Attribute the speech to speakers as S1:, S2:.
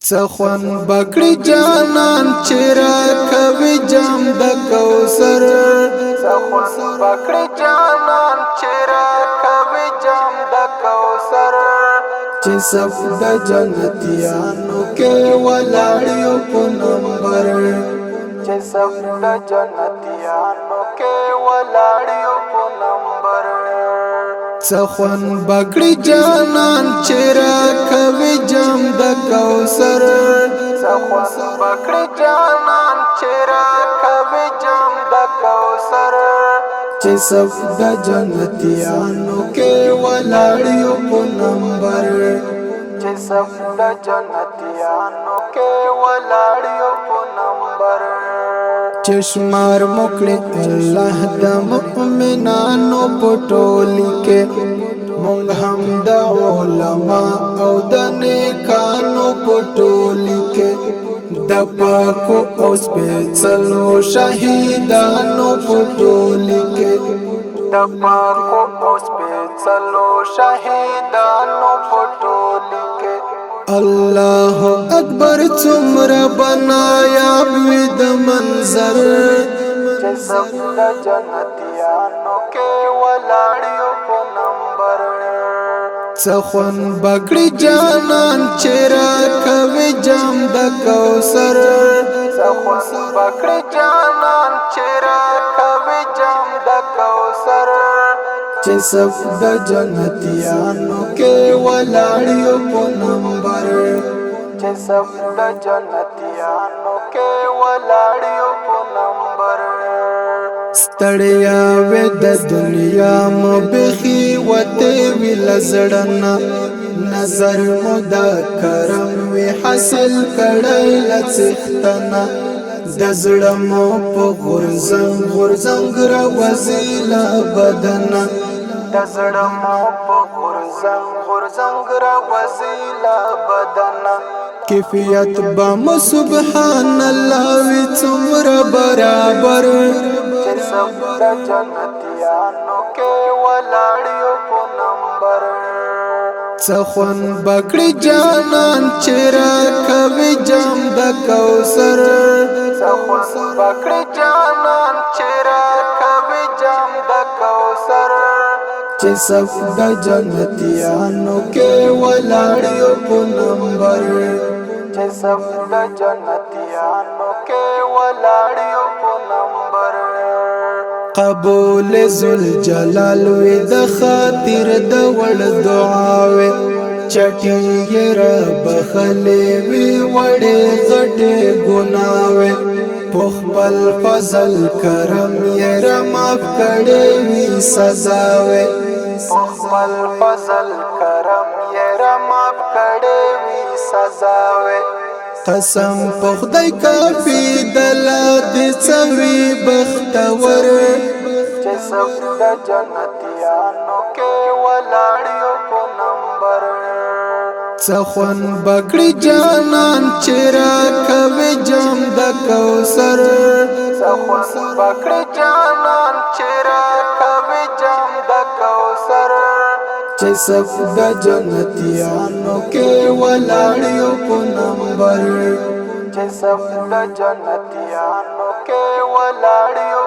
S1: څخون بکړی جانان چرا کوي جام د کوثر څخون بکړی جانان چرا کوي جام د کوثر چې صف د جنتیانو کې ولاړیو په نمبر چې صف د جنتیانو کې ولاړیو په نمبر څخون بکړی جانان چرا کوي جام د کوثر څخون بکړی جانان چرا کوي جام د کوثر چې صف د جنتیانو کې ولاړیو په نمبر چې صف د جنتیانو کې ولاړیو په نمبر چشمار مکړه الله د مؤمنانو پټولی کې مونږ هم د علما او د نیکانو پټولی کې د پاکو او سپېڅلو شهیدانو پټولی کې د پاکو او سپېڅلو شهیدانو پټولی کې الله اکبر څومره بنایا وي د منظر چې صف د جنتیانو کې ولاړیو په نمبر څخون بکړی جانان چرا کوي جام د کوثر څخون بکړی جانان چرا کوي جام د کوثر چې صف د جنتیانو کې ولاړیو په نمبر چې صف د جنتیانو کې ولاړیو په نمبر ستړیا وې د دنیا مو بخي وته وی لزړنا نظر مو د کرم وی حاصل کړای لڅختنا د زړه مو په غرزنګ را وزیلا بدنا د زړه مو په غرزنګ را وزیلا بدنا کیفیت بم سبحان الله وی څومره برابر چې صف د جنتیانو کې ولاړیو په نمبر څخون بکړی جانان چرا کوي جام د کوثر څخون بکړی جانان چرا کوي جام د کوثر چې صف د جنتیانو کې ولاړیو په نمبر چې صف د جنتیانو کې ولاړیو په نمبر قبول ذل جلال وی د خاطر د وړ دعاوي چټي رب خلې وی وړې غټې ګناوي په خپل فضل کرم یې رماف کړې وی سزاوي په خپل فضل کرم یې رماف کړې وی سزاوي قسم په خدای کافی دلا دې څوي بختور چې صف د جنتیانو کې ولاړیو په نمبر څخون بکړی جانان چرا کوي جام د کوثر څخون بکړی جانان چرا کوي جام د کوثر چې صف د جنتیانو کې ولاړیو په نمبر چې صف د جنتیانو کې ولاړیو